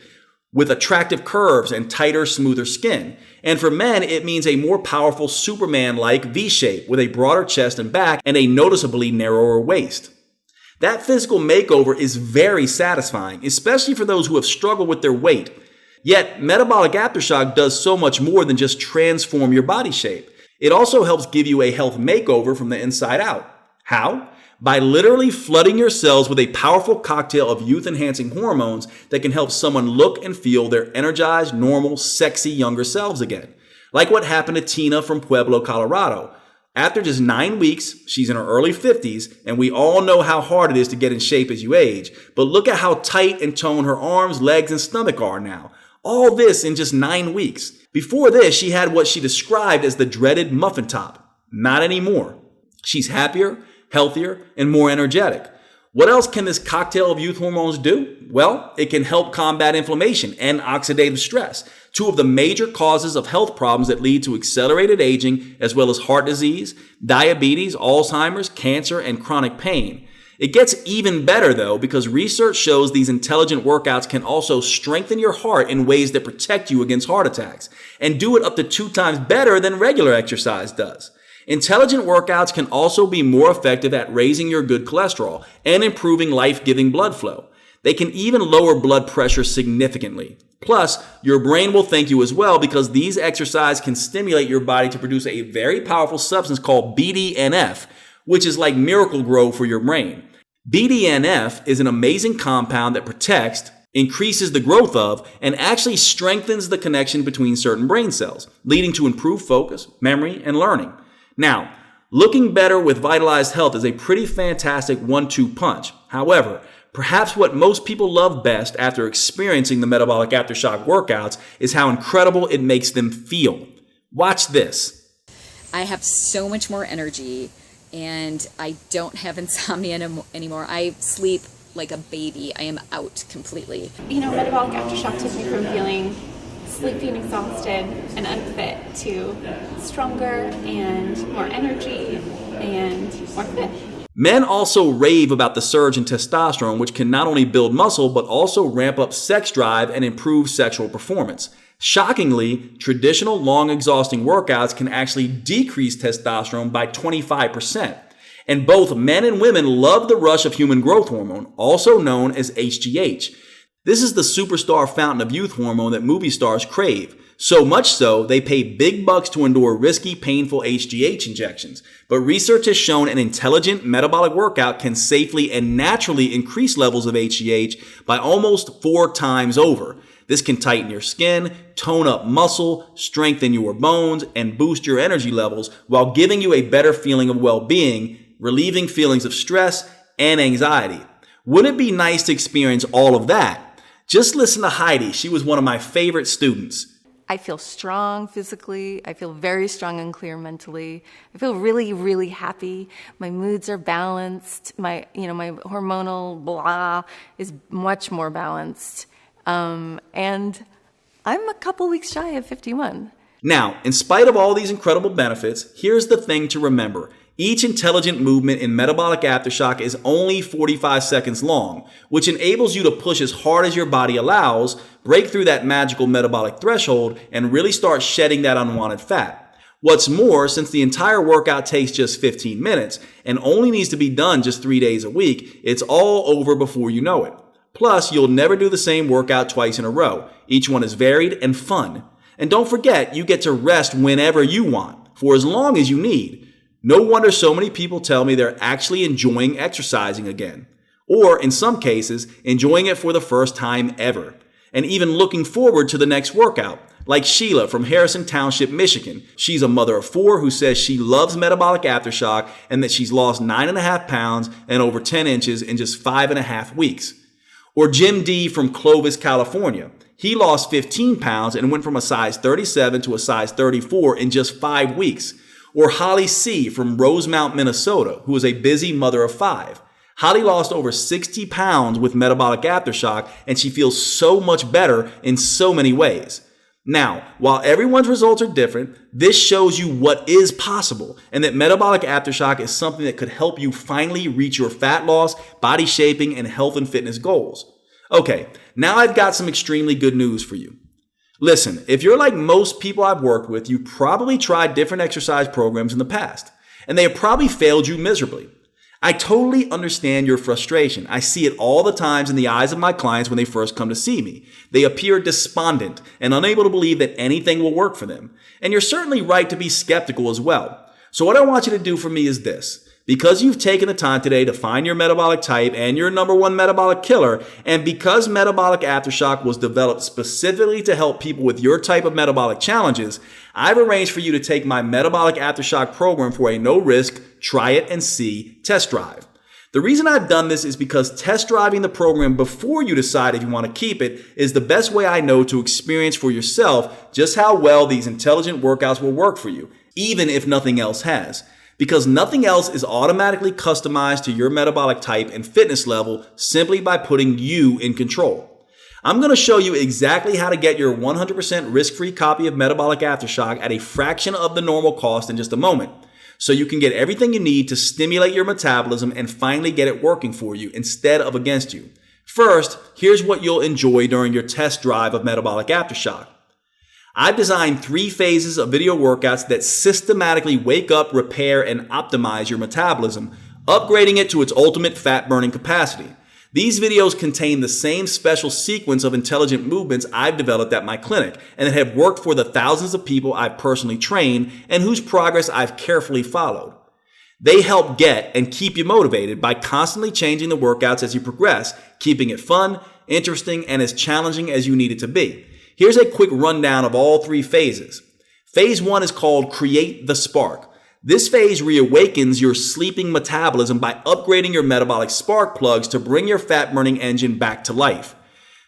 with attractive curves and tighter, smoother skin. And for men, it means a more powerful Superman-like V shape with a broader chest and back and a noticeably narrower waist. That physical makeover is very satisfying, especially for those who have struggled with their weight. Yet, metabolic aftershock does so much more than just transform your body shape. It also helps give you a health makeover from the inside out. How? By literally flooding your cells with a powerful cocktail of youth-enhancing hormones that can help someone look and feel their energized, normal, sexy younger selves again. Like what happened to Tina from Pueblo, Colorado. After just 9 weeks, she's in her early 50s, and we all know how hard it is to get in shape as you age. But look at how tight and toned her arms, legs, and stomach are now. All this in just 9 weeks. Before this, she had what she described as the dreaded muffin top. Not anymore. She's happier, healthier, and more energetic. What else can this cocktail of youth hormones do? Well, it can help combat inflammation and oxidative stress, two of the major causes of health problems that lead to accelerated aging, as well as heart disease, diabetes, Alzheimer's, cancer, and chronic pain. It gets even better, though, because research shows these intelligent workouts can also strengthen your heart in ways that protect you against heart attacks, and do it up to 2 times better than regular exercise does. Intelligent workouts can also be more effective at raising your good cholesterol and improving life-giving blood flow. They can even lower blood pressure significantly. Plus, your brain will thank you as well because these exercises can stimulate your body to produce a very powerful substance called BDNF, which is like Miracle-Gro for your brain. BDNF is an amazing compound that protects, increases the growth of, and actually strengthens the connection between certain brain cells, leading to improved focus, memory, and learning. Now, looking better with vitalized health is a pretty fantastic 1-2 punch. However, perhaps what most people love best after experiencing the metabolic aftershock workouts is how incredible it makes them feel. Watch this. I have so much more energy and I don't have insomnia anymore. I sleep like a baby. I am out completely. You know, metabolic aftershock took me from feeling sleepy and exhausted and unfit to stronger and more energy and more fit. Men also rave about the surge in testosterone, which can not only build muscle, but also ramp up sex drive and improve sexual performance. Shockingly, traditional long exhausting workouts can actually decrease testosterone by 25%. And both men and women love the rush of human growth hormone, also known as HGH. This is the superstar fountain of youth hormone that movie stars crave. So much so, they pay big bucks to endure risky, painful HGH injections. But research has shown an intelligent metabolic workout can safely and naturally increase levels of HGH by almost 4 times over. This can tighten your skin, tone up muscle, strengthen your bones, and boost your energy levels while giving you a better feeling of well-being, relieving feelings of stress and anxiety. Wouldn't it be nice to experience all of that? Just listen to Heidi. She was one of my favorite students. I feel strong physically. I feel very strong and clear mentally. I feel really, really happy. My moods are balanced. My hormonal blah is much more balanced. And I'm a couple weeks shy of 51. Now, in spite of all these incredible benefits, here's the thing to remember. Each intelligent movement in metabolic aftershock is only 45 seconds long, which enables you to push as hard as your body allows, break through that magical metabolic threshold, and really start shedding that unwanted fat. What's more, since the entire workout takes just 15 minutes and only needs to be done just 3 days a week, it's all over before you know it. Plus, you'll never do the same workout twice in a row. Each one is varied and fun. And don't forget, you get to rest whenever you want, for as long as you need. No wonder so many people tell me they're actually enjoying exercising again. Or, in some cases, enjoying it for the first time ever. And even looking forward to the next workout. like Sheila from Harrison Township, Michigan. She's a mother of 4 who says she loves metabolic aftershock and that she's lost 9.5 pounds and over 10 inches in just 5.5 weeks. Or Jim D from Clovis, California. He lost 15 pounds and went from a size 37 to a size 34 in just 5 weeks. Or Holly C. from Rosemount, Minnesota, who is a busy mother of 5. Holly lost over 60 pounds with metabolic aftershock, and she feels so much better in so many ways. Now, while everyone's results are different, this shows you what is possible, and that metabolic aftershock is something that could help you finally reach your fat loss, body shaping, and health and fitness goals. Okay, now I've got some extremely good news for you. Listen, if you're like most people I've worked with, you probably tried different exercise programs in the past, and they have probably failed you miserably. I totally understand your frustration. I see it all the times in the eyes of my clients when they first come to see me. They appear despondent and unable to believe that anything will work for them. And you're certainly right to be skeptical as well. So what I want you to do for me is this. Because you've taken the time today to find your metabolic type and your number 1 metabolic killer, and because metabolic aftershock was developed specifically to help people with your type of metabolic challenges, I've arranged for you to take my metabolic aftershock program for a no-risk, try it and see test drive. The reason I've done this is because test driving the program before you decide if you want to keep it is the best way I know to experience for yourself just how well these intelligent workouts will work for you, even if nothing else has. Because nothing else is automatically customized to your metabolic type and fitness level simply by putting you in control. I'm going to show you exactly how to get your 100% risk-free copy of Metabolic Aftershock at a fraction of the normal cost in just a moment, so you can get everything you need to stimulate your metabolism and finally get it working for you instead of against you. First, here's what you'll enjoy during your test drive of Metabolic Aftershock. I've designed 3 phases of video workouts that systematically wake up, repair, and optimize your metabolism, upgrading it to its ultimate fat-burning capacity. These videos contain the same special sequence of intelligent movements I've developed at my clinic and that have worked for the thousands of people I've personally trained and whose progress I've carefully followed. They help get and keep you motivated by constantly changing the workouts as you progress, keeping it fun, interesting, and as challenging as you need it to be. Here's a quick rundown of all 3 phases. Phase 1 is called Create the Spark. This phase reawakens your sleeping metabolism by upgrading your metabolic spark plugs to bring your fat-burning engine back to life.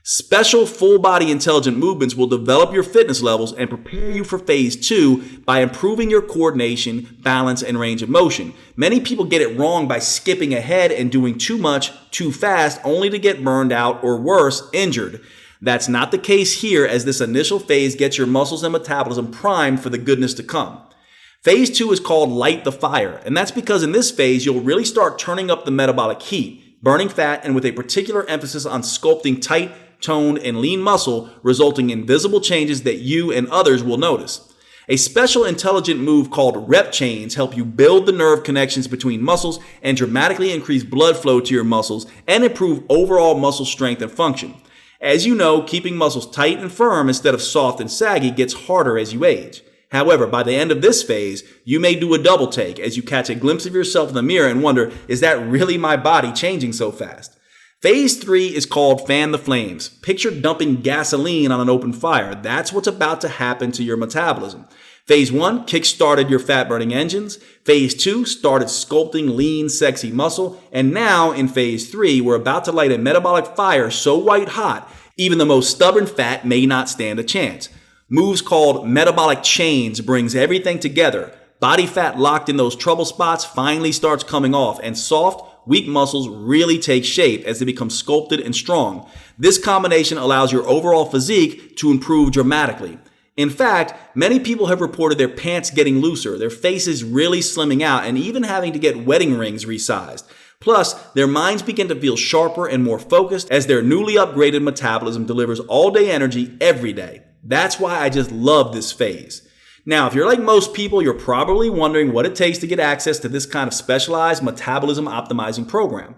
Special full-body intelligent movements will develop your fitness levels and prepare you for phase 2 by improving your coordination, balance, and range of motion. Many people get it wrong by skipping ahead and doing too much, too fast, only to get burned out or worse, injured. That's not the case here, as this initial phase gets your muscles and metabolism primed for the goodness to come. Phase 2 is called Light the Fire, and that's because in this phase you'll really start turning up the metabolic heat, burning fat, and with a particular emphasis on sculpting tight, toned, and lean muscle, resulting in visible changes that you and others will notice. A special intelligent move called rep chains help you build the nerve connections between muscles and dramatically increase blood flow to your muscles and improve overall muscle strength and function. As you know, keeping muscles tight and firm instead of soft and saggy gets harder as you age. However, by the end of this phase, you may do a double take as you catch a glimpse of yourself in the mirror and wonder, is that really my body changing so fast? Phase 3 is called Fan the Flames. Picture dumping gasoline on an open fire. That's what's about to happen to your metabolism. Phase 1 kick-started your fat-burning engines. Phase 2 started sculpting lean, sexy muscle. And now in Phase 3, we're about to light a metabolic fire so white hot, even the most stubborn fat may not stand a chance. Moves called metabolic chains brings everything together. Body fat locked in those trouble spots finally starts coming off, and soft, weak muscles really take shape as they become sculpted and strong. This combination allows your overall physique to improve dramatically. In fact, many people have reported their pants getting looser, their faces really slimming out, and even having to get wedding rings resized. Plus, their minds begin to feel sharper and more focused as their newly upgraded metabolism delivers all-day energy every day. That's why I just love this phase. Now, if you're like most people, you're probably wondering what it takes to get access to this kind of specialized metabolism optimizing program.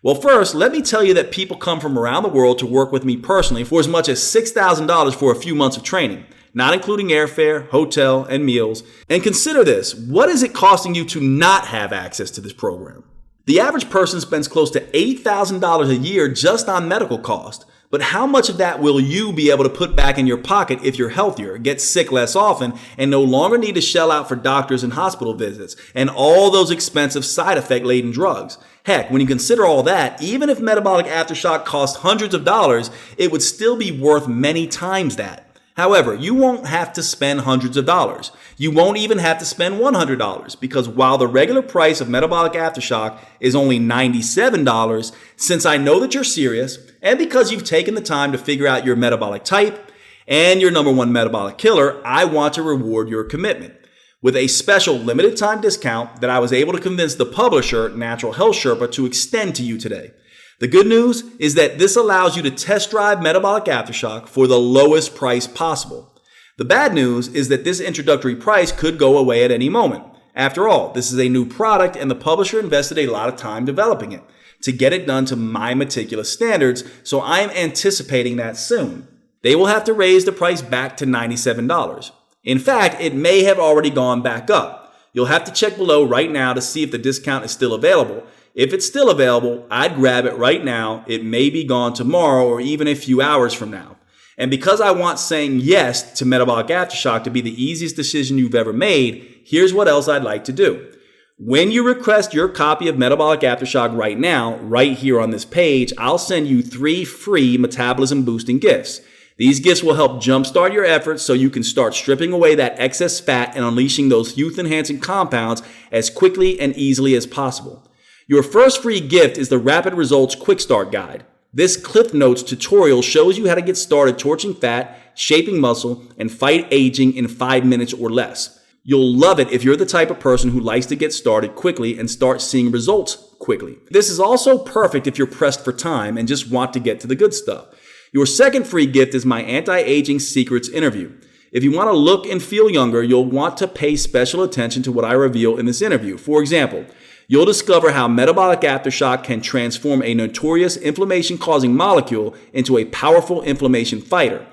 Well, first, let me tell you that people come from around the world to work with me personally for as much as $6,000 for a few months of training, not including airfare, hotel, and meals. And consider this, what is it costing you to not have access to this program? The average person spends close to $8,000 a year just on medical cost. But how much of that will you be able to put back in your pocket if you're healthier, get sick less often, and no longer need to shell out for doctors and hospital visits and all those expensive side effect-laden drugs? Heck, when you consider all that, even if metabolic aftershock cost hundreds of dollars, it would still be worth many times that. However, you won't have to spend hundreds of dollars. You won't even have to spend $100 because while the regular price of metabolic aftershock is only $97, since I know that you're serious and because you've taken the time to figure out your metabolic type and your number one metabolic killer, I want to reward your commitment with a special limited time discount that I was able to convince the publisher, Natural Health Sherpa, to extend to you today. The good news is that this allows you to test drive metabolic aftershock for the lowest price possible. The bad news is that this introductory price could go away at any moment. After all, this is a new product and the publisher invested a lot of time developing it to get it done to my meticulous standards, so I am anticipating that soon. They will have to raise the price back to $97. In fact, it may have already gone back up. You'll have to check below right now to see if the discount is still available. If it's still available, I'd grab it right now. It may be gone tomorrow or even a few hours from now. And because I want saying yes to metabolic aftershock to be the easiest decision you've ever made, here's what else I'd like to do. When you request your copy of Metabolic Aftershock right now, right here on this page, I'll send you 3 free metabolism boosting gifts. These gifts will help jumpstart your efforts so you can start stripping away that excess fat and unleashing those youth-enhancing compounds as quickly and easily as possible. Your first free gift is the Rapid Results Quick Start Guide. This Cliff Notes tutorial shows you how to get started torching fat, shaping muscle, and fight aging in 5 minutes or less. You'll love it if you're the type of person who likes to get started quickly and start seeing results quickly. This is also perfect if you're pressed for time and just want to get to the good stuff. Your second free gift is my Anti-Aging Secrets interview. If you want to look and feel younger, you'll want to pay special attention to what I reveal in this interview. For example, you'll discover how metabolic aftershock can transform a notorious inflammation-causing molecule into a powerful inflammation fighter.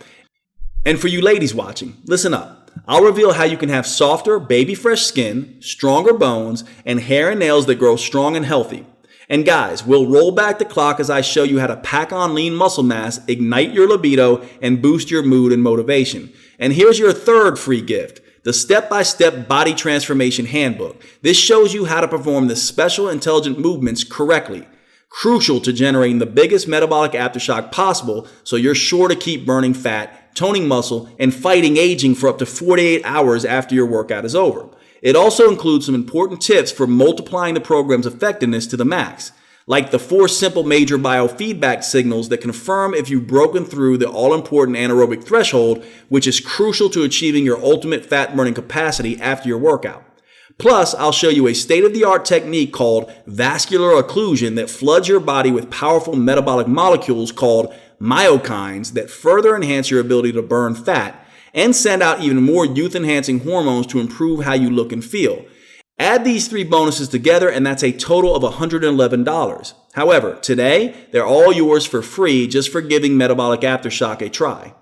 And for you ladies watching, listen up. I'll reveal how you can have softer, baby-fresh skin, stronger bones, and hair and nails that grow strong and healthy. And guys, we'll roll back the clock as I show you how to pack on lean muscle mass, ignite your libido, and boost your mood and motivation. And here's your third free gift. The step-by-step body transformation handbook. This shows you how to perform the special intelligent movements correctly, crucial to generating the biggest metabolic aftershock possible so you're sure to keep burning fat, toning muscle, and fighting aging for up to 48 hours after your workout is over. It also includes some important tips for multiplying the program's effectiveness to the max, like the 4 simple major biofeedback signals that confirm if you've broken through the all-important anaerobic threshold, which is crucial to achieving your ultimate fat-burning capacity after your workout. Plus, I'll show you a state-of-the-art technique called vascular occlusion that floods your body with powerful metabolic molecules called myokines that further enhance your ability to burn fat and send out even more youth-enhancing hormones to improve how you look and feel. Add these 3 bonuses together and that's a total of $111. However, today, they're all yours for free just for giving Metabolic Aftershock a try.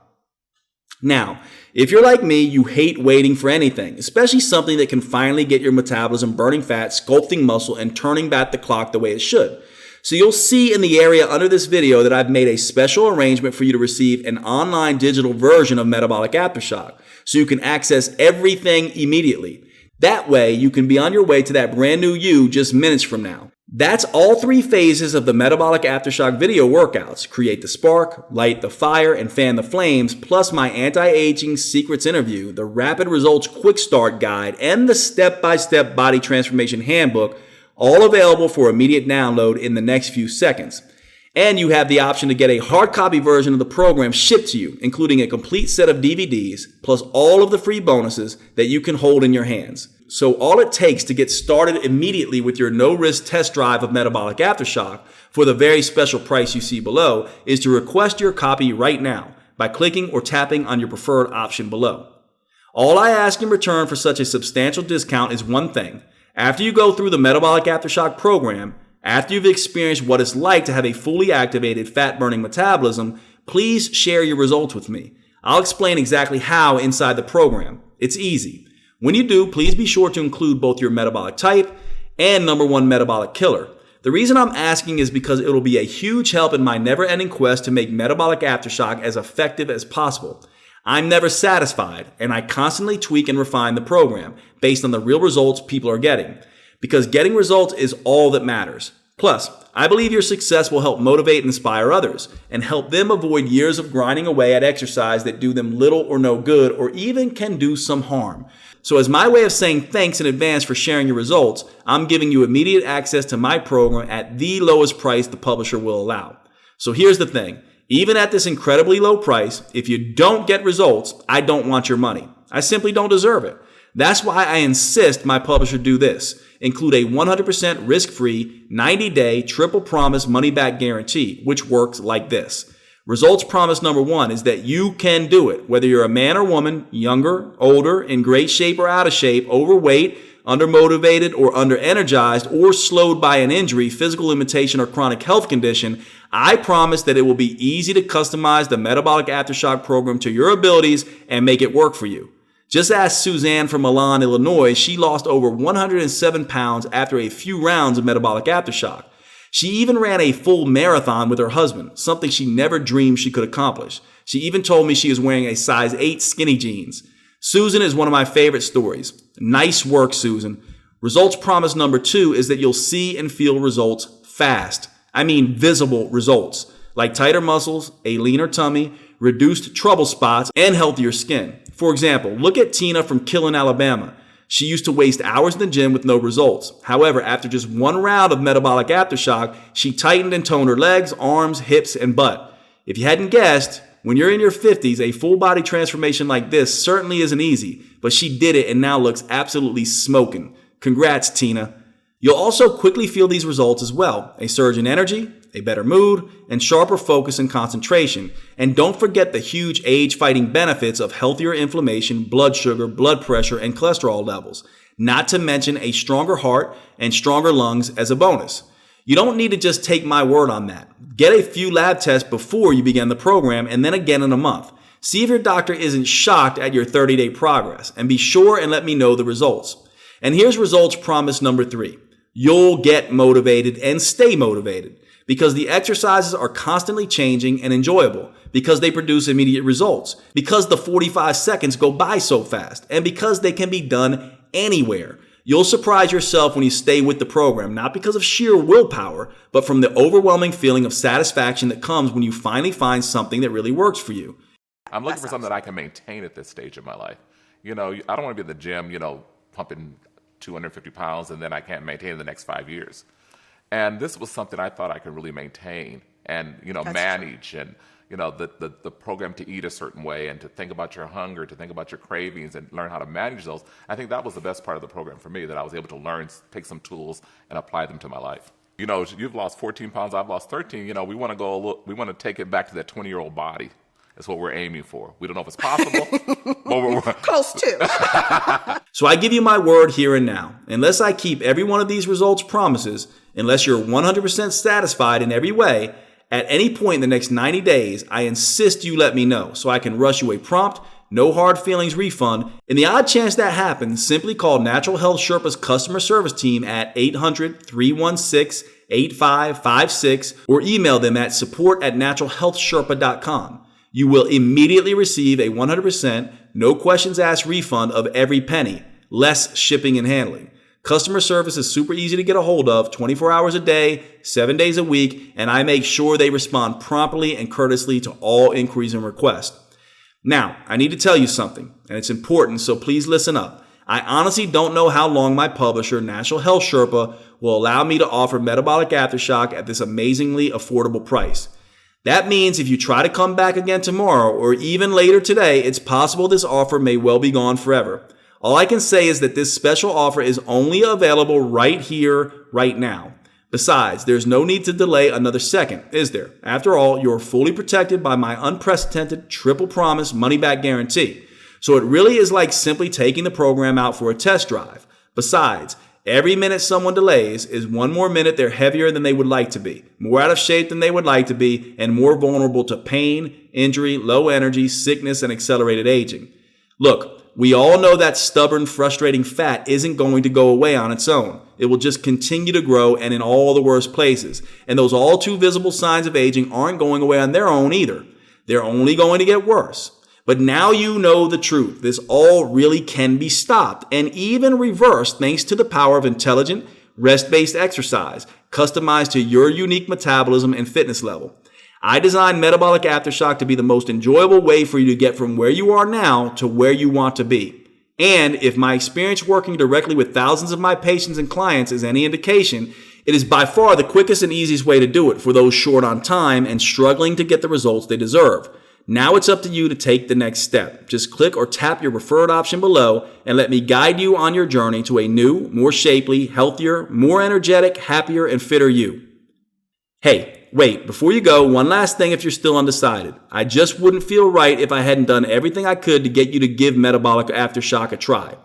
Now, if you're like me, you hate waiting for anything, especially something that can finally get your metabolism burning fat, sculpting muscle, and turning back the clock the way it should. So you'll see in the area under this video that I've made a special arrangement for you to receive an online digital version of Metabolic Aftershock, so you can access everything immediately. That way, you can be on your way to that brand new you just minutes from now. That's all 3 phases of the Metabolic Aftershock video workouts. Create the spark, light the fire, and fan the flames, plus my Anti-Aging Secrets interview, the Rapid Results Quick Start Guide, and the step-by-step body transformation handbook, all available for immediate download in the next few seconds. And you have the option to get a hard copy version of the program shipped to you, including a complete set of DVDs, plus all of the free bonuses that you can hold in your hands. So all it takes to get started immediately with your no-risk test drive of Metabolic Aftershock for the very special price you see below is to request your copy right now by clicking or tapping on your preferred option below. All I ask in return for such a substantial discount is one thing. After you go through the Metabolic Aftershock program, after you've experienced what it's like to have a fully activated fat-burning metabolism, please share your results with me. I'll explain exactly how inside the program. It's easy. When you do, please be sure to include both your metabolic type and number one metabolic killer. The reason I'm asking is because it'll be a huge help in my never-ending quest to make metabolic aftershock as effective as possible. I'm never satisfied, and I constantly tweak and refine the program based on the real results people are getting, because getting results is all that matters. Plus, I believe your success will help motivate and inspire others and help them avoid years of grinding away at exercise that do them little or no good or even can do some harm. So as my way of saying thanks in advance for sharing your results, I'm giving you immediate access to my program at the lowest price the publisher will allow. So here's the thing. Even at this incredibly low price, if you don't get results, I don't want your money. I simply don't deserve it. That's why I insist my publisher do this. Include a 100% risk-free, 90-day triple promise money-back guarantee, which works like this. Results promise number 1 is that you can do it, whether you're a man or woman, younger, older, in great shape or out of shape, overweight, undermotivated or underenergized, or slowed by an injury, physical limitation, or chronic health condition. I promise that it will be easy to customize the Metabolic Aftershock program to your abilities and make it work for you. Just ask Suzanne from Milan, Illinois. She lost over 107 pounds after a few rounds of Metabolic Aftershock. She even ran a full marathon with her husband, something she never dreamed she could accomplish. She even told me she is wearing a size 8 skinny jeans. Susan is one of my favorite stories. Nice work, Susan. Results promise number 2 is that you'll see and feel results fast. I mean visible results, like tighter muscles, a leaner tummy, reduced trouble spots, and healthier skin. For example, look at Tina from Killen, Alabama. She used to waste hours in the gym with no results. However, after just one round of Metabolic Aftershock, she tightened and toned her legs, arms, hips, and butt. If you hadn't guessed, when you're in your 50s, a full body transformation like this certainly isn't easy, but she did it and now looks absolutely smoking. Congrats, Tina. You'll also quickly feel these results as well. A surge in energy, a better mood, and sharper focus and concentration. And don't forget the huge age-fighting benefits of healthier inflammation, blood sugar, blood pressure, and cholesterol levels. Not to mention a stronger heart and stronger lungs as a bonus. You don't need to just take my word on that. Get a few lab tests before you begin the program and then again in a month. See if your doctor isn't shocked at your 30-day progress, and be sure and let me know the results. And here's results promise number 3. You'll get motivated and stay motivated because the exercises are constantly changing and enjoyable, because they produce immediate results, because the 45 seconds go by so fast, and because they can be done anywhere. You'll surprise yourself when you stay with the program, not because of sheer willpower, but from the overwhelming feeling of satisfaction that comes when you finally find something that really works for you. I'm looking for something that I can maintain at this stage of my life. You know, I don't want to be at the gym, pumping 250 pounds and then I can't maintain it the next 5 years. And this was something I thought I could really maintain and, manage and, the program to eat a certain way and to think about your hunger, to think about your cravings and learn how to manage those. I think that was the best part of the program for me, that I was able to learn, take some tools and apply them to my life. You've lost 14 pounds, I've lost 13. We want to take it back to that 20-year-old body. That's what we're aiming for. We don't know if it's possible, but we're close to. So I give you my word here and now. Unless I keep every one of these results promises, unless you're 100% satisfied in every way, at any point in the next 90 days, I insist you let me know so I can rush you a prompt, no hard feelings refund. In the odd chance that happens, simply call Natural Health Sherpa's customer service team at 800-316-8556 or email them at support@naturalhealthsherpa.com. You will immediately receive a 100%, no questions asked refund of every penny, less shipping and handling. Customer service is super easy to get a hold of, 24 hours a day, 7 days a week, and I make sure they respond promptly and courteously to all inquiries and requests. Now, I need to tell you something, and it's important, so please listen up. I honestly don't know how long my publisher, Natural Health Sherpa, will allow me to offer Metabolic Aftershock at this amazingly affordable price. That means if you try to come back again tomorrow or even later today, it's possible this offer may well be gone forever. All I can say is that this special offer is only available right here, right now. Besides, there's no need to delay another second, is there? After all, you're fully protected by my unprecedented triple promise money-back guarantee. So it really is like simply taking the program out for a test drive. Besides, every minute someone delays is one more minute they're heavier than they would like to be, more out of shape than they would like to be, and more vulnerable to pain, injury, low energy, sickness, and accelerated aging. Look, we all know that stubborn, frustrating fat isn't going to go away on its own. It will just continue to grow and in all the worst places. And those all too visible signs of aging aren't going away on their own either. They're only going to get worse. But now you know the truth. This all really can be stopped and even reversed thanks to the power of intelligent, rest-based exercise, customized to your unique metabolism and fitness level. I designed Metabolic Aftershock to be the most enjoyable way for you to get from where you are now to where you want to be. And if my experience working directly with thousands of my patients and clients is any indication, it is by far the quickest and easiest way to do it for those short on time and struggling to get the results they deserve. Now it's up to you to take the next step. Just click or tap your preferred option below and let me guide you on your journey to a new, more shapely, healthier, more energetic, happier, and fitter you. Hey, wait, before you go, one last thing if you're still undecided. I just wouldn't feel right if I hadn't done everything I could to get you to give Metabolic Aftershock a try.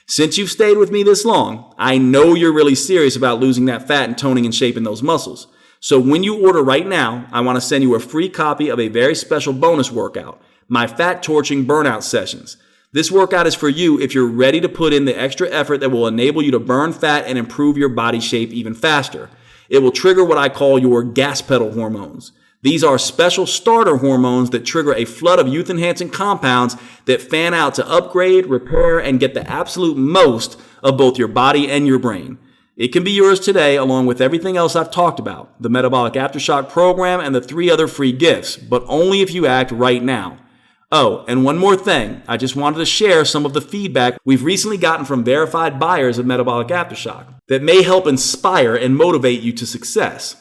Since you've stayed with me this long, I know you're really serious about losing that fat and toning and shaping those muscles. So when you order right now, I want to send you a free copy of a very special bonus workout, my Fat Torching Burnout Sessions. This workout is for you if you're ready to put in the extra effort that will enable you to burn fat and improve your body shape even faster. It will trigger what I call your gas pedal hormones. These are special starter hormones that trigger a flood of youth-enhancing compounds that fan out to upgrade, repair, and get the absolute most of both your body and your brain. It can be yours today along with everything else I've talked about, the Metabolic Aftershock program and the 3 other free gifts, but only if you act right now. Oh, and one more thing. I just wanted to share some of the feedback we've recently gotten from verified buyers of Metabolic Aftershock that may help inspire and motivate you to success.